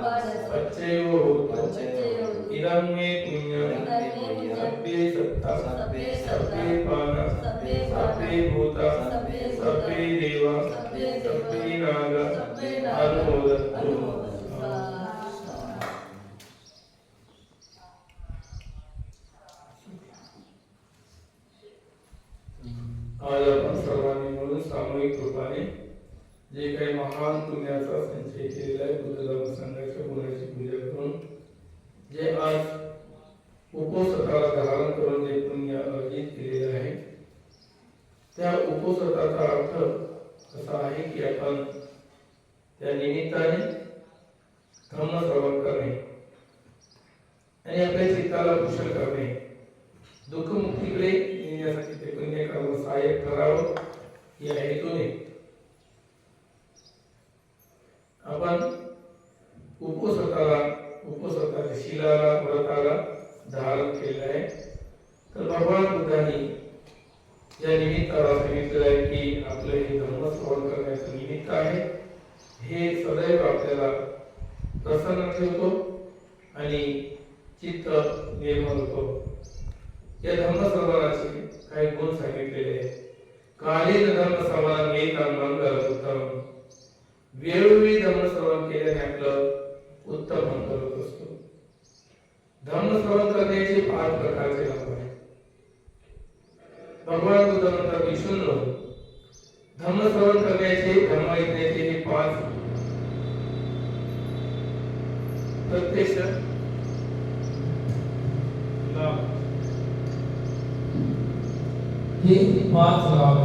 पच्चयो इदं मे पुण्यं सभ्ये सत्ता सभ्ये पाना सभ्ये भूता सभ्ये देवा सभ्ये नाग अनुमोदन्तु। आज आपण सर्वांनी मिळून सामूहिक रूपाने जे काही महान पुण्याचा संचय केलेला आहे बुद्ध धर्म संघाच्या गुणाची पूजा करून जे आज उपोषणाला धारण करून जे पुण्य अर्जित केलेले आहे त्या उपोषणाचा अर्थ असा आहे की आपण त्या निमित्ताने धम्म श्रवण करणे आणि आपल्या चित्ताला कुशल करणे दुःखमुक्तीकडे नेण्यासाठी ते पुण्य कर्म सहाय्यक ठरावं या हेतूने आपण उपसताच्या शिलाला व्रताला धारण केलं आहे। तर भगवान बुद्धांनी या निमित्ताला सांगितलं आहे की आपलं हे धर्म श्रवण करण्याचं निमित्त आहे हे सदैव आपल्याला प्रसन्न ठेवतो आणि चित्त निर्मल होतो। या धर्म श्रवणाचे काही गुण सांगितलेले आहेत। कालीन धर्म श्रवण एकां मंगल उत्तम, वेळोवेळी धर्म श्रवण केल्याने आपलं उत्तम मंगल होत असतो। धर्म श्रवण करण्याचे 5 प्रकारचे लाभ आहेत। भगवान बुद्ध म्हणतात विष्णू धर्म श्रवण करण्याचे धर्म ऐकण्याचे हे 5 प्रत्यक्ष लाभ हे 5 लाभ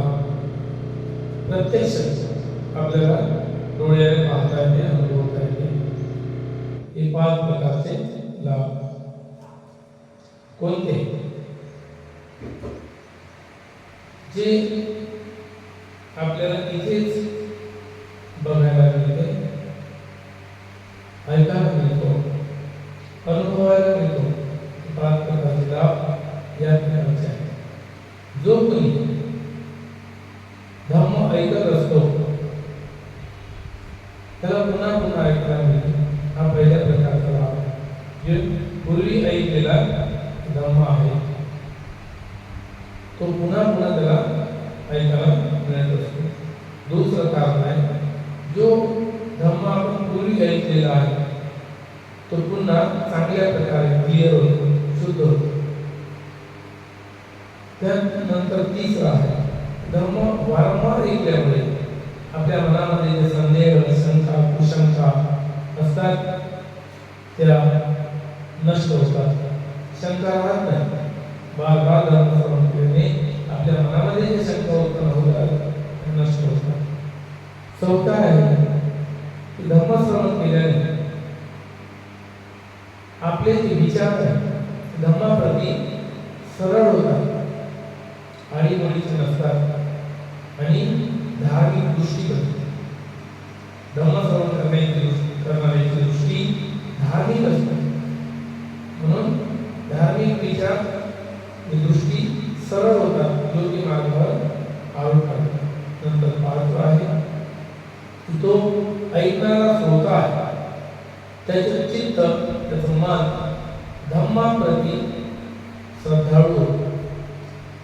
प्रत्यक्ष आपल्याला डोळ्याने पाहता येते अनुभवता येते हे 5 प्रकारचे लाभ कोणते जे आपल्याला इथेच बघायला मिळते ऐकायला मिळतो अनुभवायला मिळतो 5 प्रकारचे लाभ या ठिकाणचे आहेत। जो कोणी धम्म ऐकत असतो त्याला पुन्हा पुन्हा ऐकायला मिळतो हा पहिल्या प्रकारचा लाभ जे पूर्वी ऐकलेला धम्म आहे तो पुन्हा पुन्हा त्याला ऐकायला मिळत असतो। दुसरं कारण आहे जो धम्म आपण पूर्वी ऐकलेला आहे तो पुन्हा चांगल्या प्रकारे क्लिअर होतो शुद्ध होतो। त्यानंतर तिसरं आहे धम्म वारंवार ऐकल्यामुळे आपल्या मनामध्ये जे संदेह शंका कुशंका असतात त्या नष्ट होतात शंका राहत नाही। बार धर्म श्रवण केल्याने आपल्या मनामध्ये जे शंका उत्पन्न होतात नष्ट होतात। चौथा आहे की धर्म श्रवण केल्याने आपले जे विचार आहेत धर्माप्रती सरळ होतात आडीमोडीचे नसतात आणि धार्मिक दृष्टी बनते। धर्म श्रवण करण्याची दृष्टी धार्मिक असते म्हणून धार्मिक विचार दृष्टी सरळ होतात योग्य मार्गावर आरोग्य नंतर 5 आहे तो ऐकणारा श्रोता आहे त्याचे चित्त त्याचं मन धम्माप्रती श्रद्धाळू होतो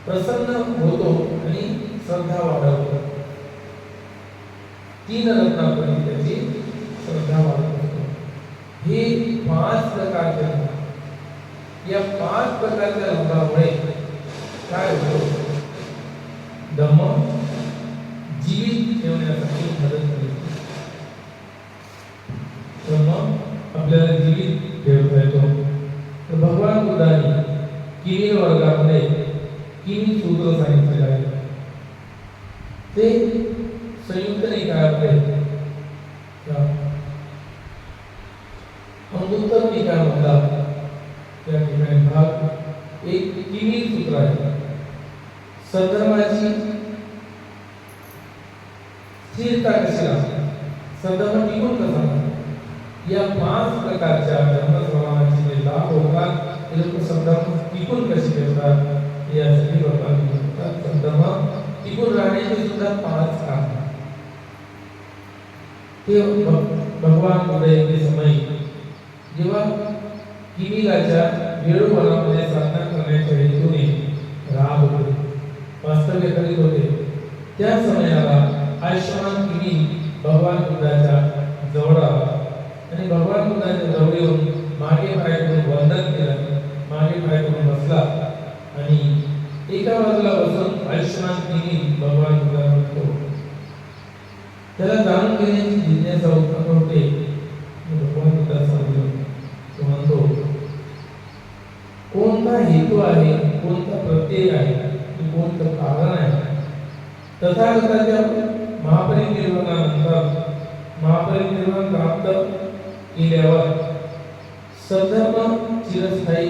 प्रसन्न होतो आणि श्रद्धा वाढवतो। 3 रत्नांप्रती त्याची श्रद्धा वाढवतो। हे 5 प्रकारचे या 5 प्रकारच्या लाभामुळे काय होतं धम्म जीवित ठेवण्यासाठी मदत करते। धम्म आपल्याला जीवित ठेवता येतो। तर भगवान बुद्धांनी किनी वर्गामध्ये किनी सूत्र सांगितलेले आहे ते संयुक्त निकायामध्ये अंगुत्तर निकायामधला त्या ठिकाणी भाग एक किनी सूत्र आहे। सद्धर्माची स्थिरता कशी लागते सद्धर्म टिकून कसा या 5 प्रकारच्या धर्मश्रवणाचे जे लाभ होतात ते लोक सद्धर्म टिकून कशी ठेवतात यासाठी भगवान म्हणतात सद्धर्म टिकून राहण्याचे सुद्धा 5 कारण ते भगवान बुद्ध एक समय जेव्हा किमिलाच्या वेळोवरामध्ये साधना करण्याच्या हेतूने राहत होते, वास्तव्य करीत होते, त्या समयाला आयुष्यमान किमी भगवान बुद्धाच्या जवळ आला आणि भगवान बुद्धाच्या जवळ येऊन मागे पाय करून वंदन केलं, मागे पाय करून बसला आणि एका बाजूला बसून आयुष्यमान किमी भगवान बुद्धाला म्हणतो, त्याला जाणून घेण्याची जिज्ञासा उत्पन्न होते. भगवान बुद्धा सांगतो, तो म्हणतो, कोणता हेतू आहे, कोणता प्रत्यय आहे, कोणतं कारण आहे. तथागताच्या महापरिनिर्वाणानंतर महापरिनिर्वाण प्राप्त केल्यावर सद्धर्म चिरस्थायी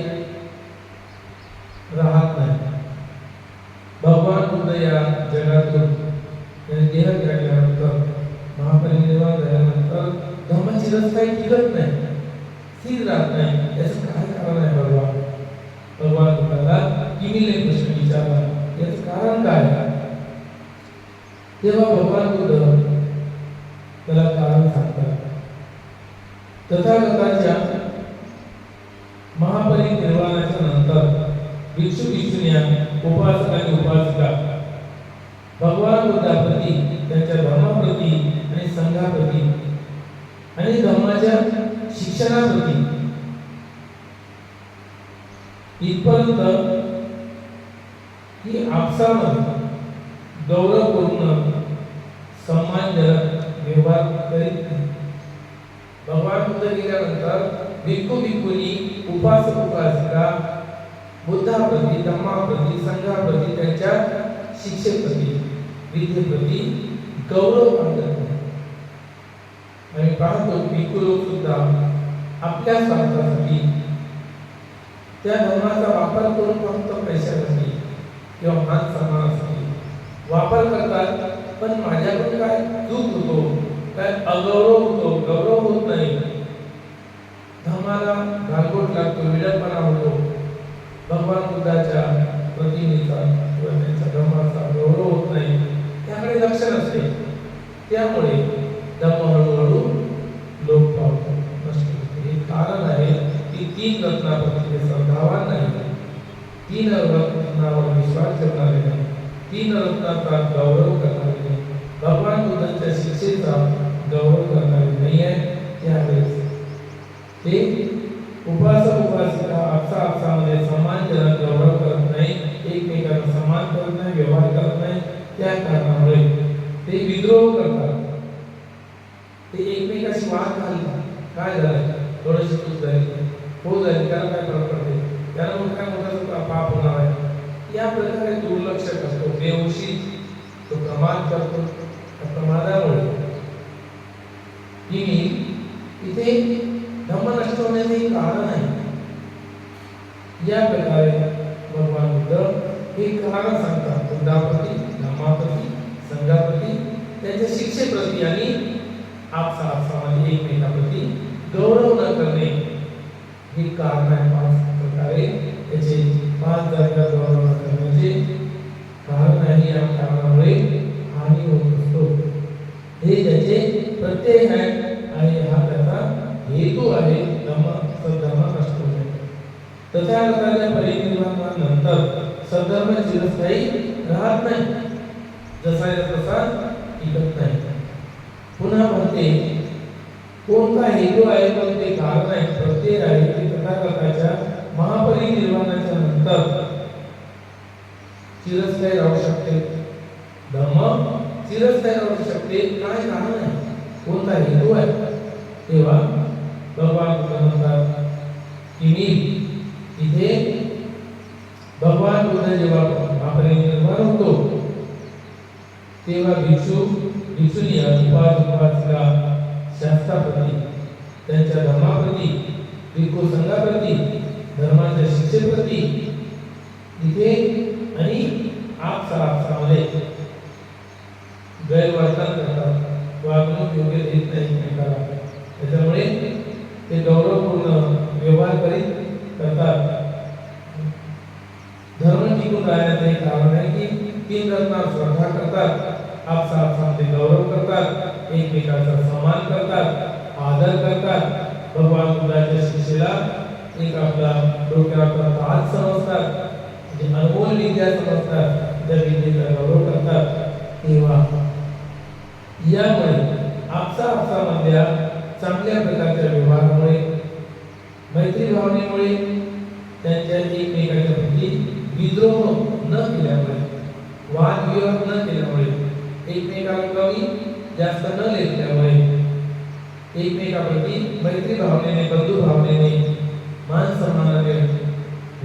राहत नाही. भगवान बुद्ध या जगातून देह त्यागल्यानंतर महापरिनिर्वाण झाल्यानंतर धर्म चिरस्थायी टिकत नाही, स्थिर राहत नाही. याचं काय कारण आहे? भगवान बुद्धाला किमीने प्रश्न विचारला, याचं कारण काय आहे? तेव्हा भगवान बुद्ध त्याला कारण सांगतात. तथागताच्या महापरिनिर्वाणाच्या नंतर भिक्षू भिक्षुण्या, उपासक आणि उपासिका भगवान बुद्धाप्रती, त्यांच्या धर्माप्रती आणि संघाप्रती आणि धर्माच्या शिक्षणाप्रती इथपर्यंत की आपसामध्ये गौरवपूर्ण सन्मानजनक व्यवहार करीत नाही. भगवान बुद्ध गेल्यानंतर भिक्खू भिक्खुनी, उपासक उपासिका बुद्धाप्रती, धम्माप्रती, संघाप्रती, त्यांच्या शिक्षेप्रती, विद्येप्रती गौरव मानतात. आणि पाहतो भिक्खू लोक सुद्धा आपल्या स्वार्थासाठी त्या धर्माचा वापर करून फक्त पैशासाठी किंवा मान सन्मानासाठी वापर करतात. पण माझ्याकडून काय चूक होतो, काय अगौरव होतो, गौरव होत नाही, धर्माला गालबोट लागतो, विडंबना होतो, भगवान बुद्धाच्या प्रतिमेचा किंवा त्यांच्या धर्माचा गौरव होत नाही, त्याकडे लक्ष नसते. त्यामुळे धर्म हळूहळू लोप पावतो, नष्ट होतो. हे कारण आहे की 3 रत्नाप्रती श्रद्धावान नाही, 3 रत्नावर विश्वास ठेवणारे नाही, 3 रत्नाचा गौरव करणारे नाही, भगवान बुद्धांच्या शिक्षेचा गौरव करणारे नाही आहे. त्यावेळेस ते उपासक उपासिका आपसामध्ये सन्मानजनक गौरव करत नाही, एकमेकांना सन्मान करत नाही, व्यवहार करत नाही. त्या कारणामुळे ते विद्रोह करतात, ते एकमेकाशी वाद घालतात. काय झालं? थोडीशी चूक झाली, हो झाली, त्याला काय फरक पडते, त्याला मोठा मोठा पाप होणार आहे. या प्रकारे दुर्लक्ष करतो, बेहोशी तो प्रमाद करतो. प्रमादामुळे इथे धर्म नष्ट होण्याचे कारण आहे. या प्रकारे भगवान बुद्ध हे कारण सांगतात, बुद्धाप्रती, धर्माप्रती, संघाप्रती, त्यांच्या शिक्षेप्रती आणि आपसामध्ये एकमेकांप्रती गौरव न करणे हे कारण आहे. 5 प्रकारे त्याचे 5 जागा गौरव न करण्याचे कारण आहे. या कारणामुळे हानी होत असतो. हे त्याचे प्रत्यय आहे आणि हा त्याचा हेतू आहे, सद्धर्म नष्ट होणे. तथागताच्या परिनिर्वाणानंतर सद्धर्म चिरस्थायी राहत नाही, जसा तसा टिकत नाही. पुन्हा म्हणते, कोणता हेतू आहे, कोणते कारण आहे, प्रत्यय आहे, ते तथागताच्या महापरिनिर्वाणाच्या नंतर चिरस्थायी राहू शकते. धर्म चिरस्थायी राहू शकते. काय कारण आहे, कोणता हेतू आहे? तेव्हा भगवान बुद्ध म्हणतात की मी इथे भगवान बुद्ध जेव्हा महापरिनिर्वाण होतो तेव्हा भिक्षू भिक्षुनी, उपासिका शास्त्राप्रती, त्यांच्या धर्माप्रती, भिक्खू संघाप्रती, धर्माच्या शिक्षेप्रती इथे आणि आपसामध्ये गैरवर्तन करतात, वागणूक योग्य देत नाही एकमेकाला. त्याच्यामुळे ते गौरवपूर्ण व्यवहार करतात. धर्म टिकून राहण्याचे कारण आहे की 3 रत्नांवर श्रद्धा करतात, आपसामध्ये गौरव करतात, एकमेकांचा सन्मान करतात, आदर करतात, भगवान बुद्धाच्या एक आपला डोक्यावर हात समजतात, म्हणजे अनमोल विद्या समजतात, त्या विद्येचा गौरव करतात. तेव्हा यामुळे आपसामधल्या चांगल्या प्रकारच्या व्यवहारामुळे, मैत्री भावनेमुळे, त्यांच्या एकमेकांच्या प्रती विद्रोह न केल्यामुळे, वादविवाद न केल्यामुळे, एकमेकाला कमी जास्त न लेखल्यामुळे, एकमेकाप्रती मैत्री भावनेने, बंधू भावनेने, मान सन्मानाने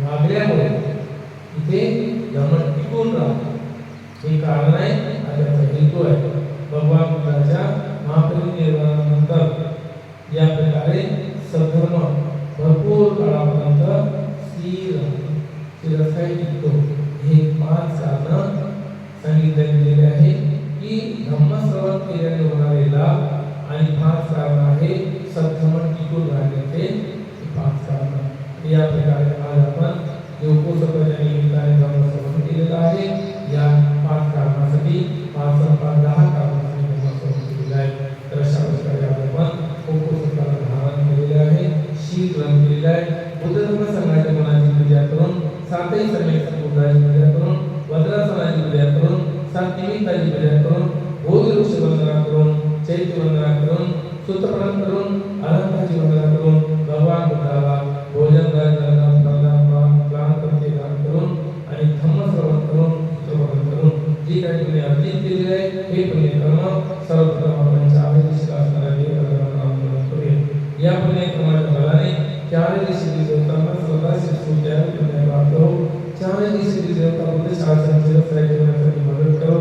वागल्यामुळे इथे धर्म टिकून राहतो. हे कारण आहे आणि त्याचा हेतू आहे. भगवान बुद्धाच्या महापरिनिर्वाणानंतर या प्रकारे सद्धर्म भरपूर काळापर्यंत स्थिरस्थायी टिकतो. हे 5 कारण सांगितले गेलेले आहे की धम्मश्रवण केल्याने होणारे लाभ आणि 5 कारण आहे सद्धर्म टिकून राहण्याचे. 5 कारण या प्रकारे आज आपण देवपोषकाच्या निमित्ताने धम्मश्रवण केलेलं आहे. या 5 कारणासाठी 5 10 कारणासाठी धम्मश्रवण केलेलं आहे. तर अशा प्रकारे आपण पोषकाला धारण केलेले आहे, शील ग्रहण केलेलं आहे. बुद्ध धर्म संघाच्या मनाची पूजा करून, सातही सम्यक बुद्धाची पूजा करून, वज्रासनाची पूजा करून, 7 निमित्ताची पूजा करून, बोधिवृक्ष वंदना करून, चैत्य वंदना करून, सूत्रपठण करून, अलंकाची वंदना करून, भगवान बुद्धाला भोजन करून आणि धम्मश्रवण करून, सूत्रपठण करून जी काही तुम्ही अर्जित केलेली आहे हे पुण्य कर्म सर्वप्रथम आपण 4 दिवशी असणाऱ्या देवतांना नमन करूया. या पुण्य कर्माच्या बलाने 4 दिवशी देवतांना स्वतःची पूजा पुण्य प्राप्त हो. 4 दिवशी देवता बुद्ध शासनाचे रक्षण करण्यासाठी मदत करो.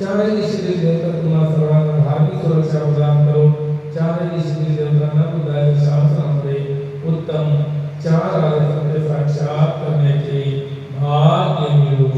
4 दिवशी देवता तुम्हाला सर्वांना धार्मिक सुरक्षा प्रदान करो. 4 दिवशी देवतांना बुद्धाच्या शासनामध्ये उत्तम 4 आर्य साक्षात करण्याचे भाग्य मिळो.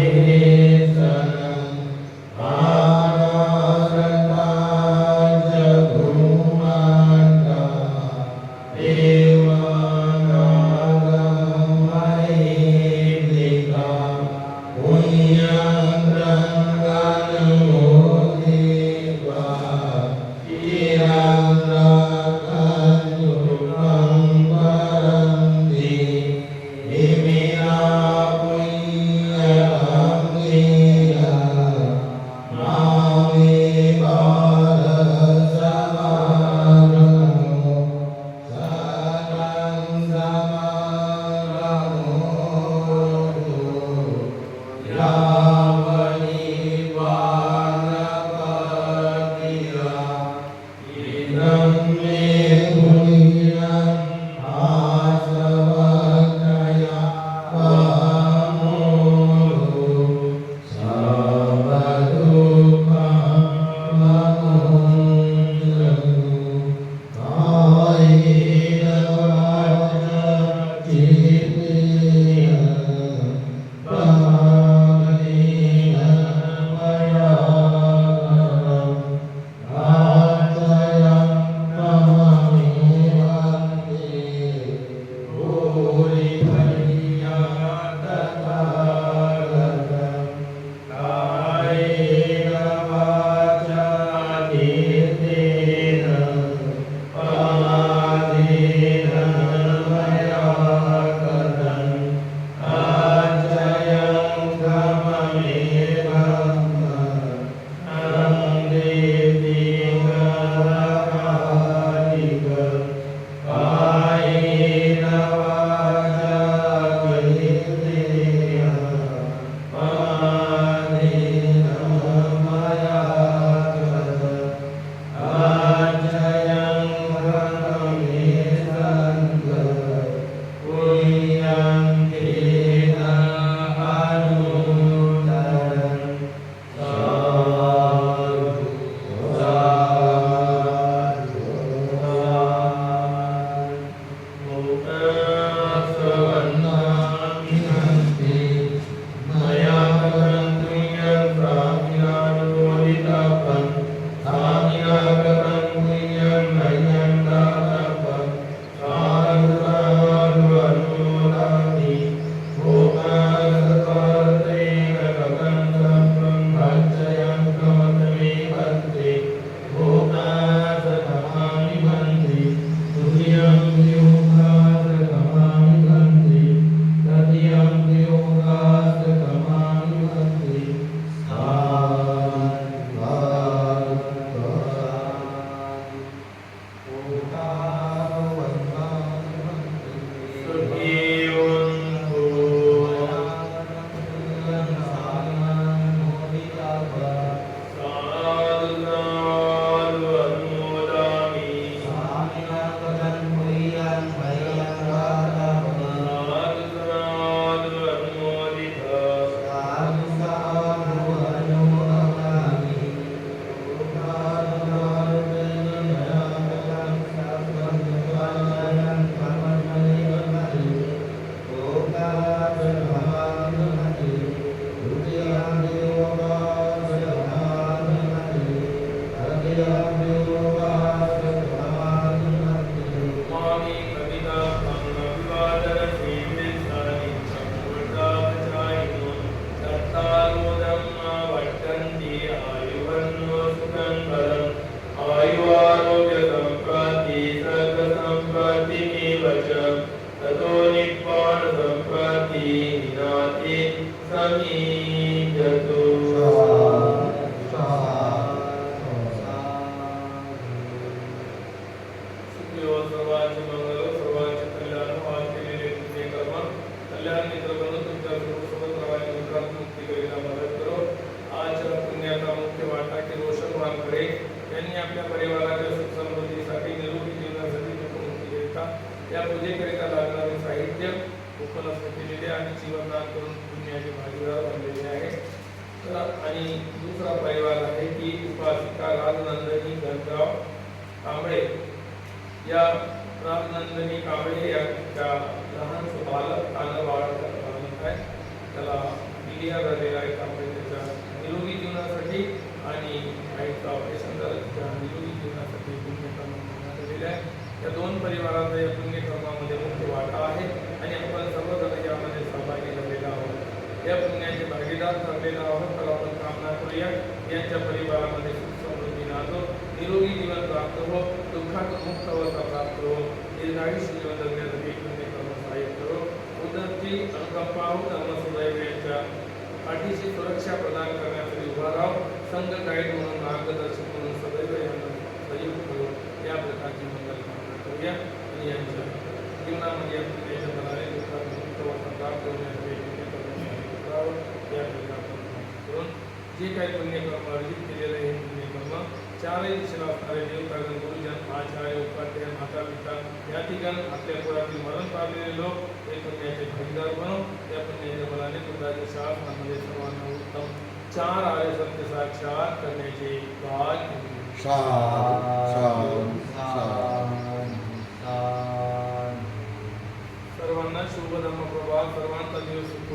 Amen. समीजतु सुखी हो, सर्वांचे मंगल हो, सर्वांचे कल्याण हो. आज केलेले पुण्यकर्म कल्याण मित्र बनून तुमच्या सोबत राहायला मित्रात मुक्ती करायला मदत करो. आजच्या पुण्याचा मुख्य वाटा की रोशन वानखडे यांनी आपल्या परिवाराच्या सुख समृद्धीसाठी निरोगी जीवनासाठी मुक्ती करिता या पूजेकरिता लागणारे साहित्य उपलब्ध केलेले आणि जीवनदान करून पुण्याचे भागीदार बनलेले आहे. आणि दुसरा परिवार आहे की उपासिका राजनंदिनी गणराव कांबळे. या राजनंदिनी कांबळे या लहान बालक बालक आहे, त्याला पिलिया झालेला आहे. कांबळे त्याच्या निरोगी जीवनासाठी आणि आईचं ऑपरेशन झालं, त्या निरोगी जीवनासाठी पुण्यकर्म करण्यात आलेले आहे. या दोन परिवाराचा या पुण्यकर्मामध्ये मुख्य वाटा आहे आणि आपण सर्वजण यामध्ये सहभागी झालेला आहोत, या पुण्याचे भागीदार ठरलेला आहोत. तर आपण कामना करूया यांच्या परिवारामध्ये सुख समृद्धी नांदो, निरोगी जीवन प्राप्त हो, दुःखातून मुक्त अवस्था प्राप्त हो, दीर्घायुष्य जीवन जगण्यासाठी पुण्यकर्म सहाय्य करो. उद्धवची अनुकंपा हो, धर्मसुदैव यांच्या पाठीशी सुरक्षा प्रदान करण्यासाठी उभा राहो, संघ गाईड म्हणून मार्गदर्शक म्हणून सदैव यांना सहयोग करो. या प्रकारची मंगल कामना करूया आणि यांच्या जीवनामध्ये पुण्याच्या बलाने दुःखातून मुक्त अवस्था प्राप्त होण्यासाठी करून जे काही पुण्यकर्म अर्जित केलेलं आहे हे पुण्यकर्म चारही दिशेला असणारे देवतागण, गुरुजन, आचार्य, उपाध्याय, माता पिता या ठिकाणी आपल्या कुळातील मरण पावलेले लोक हे पुण्याचे भागीदार बनव. या पुण्याच्या बलाने बुद्धाच्या शासनामध्ये सर्वांना उत्तम 4 आर्य सत्य साक्षात करण्याचे भाग्य. सर्वांना शुभ धर्म प्रभाव, सर्वांचा दिवस सुख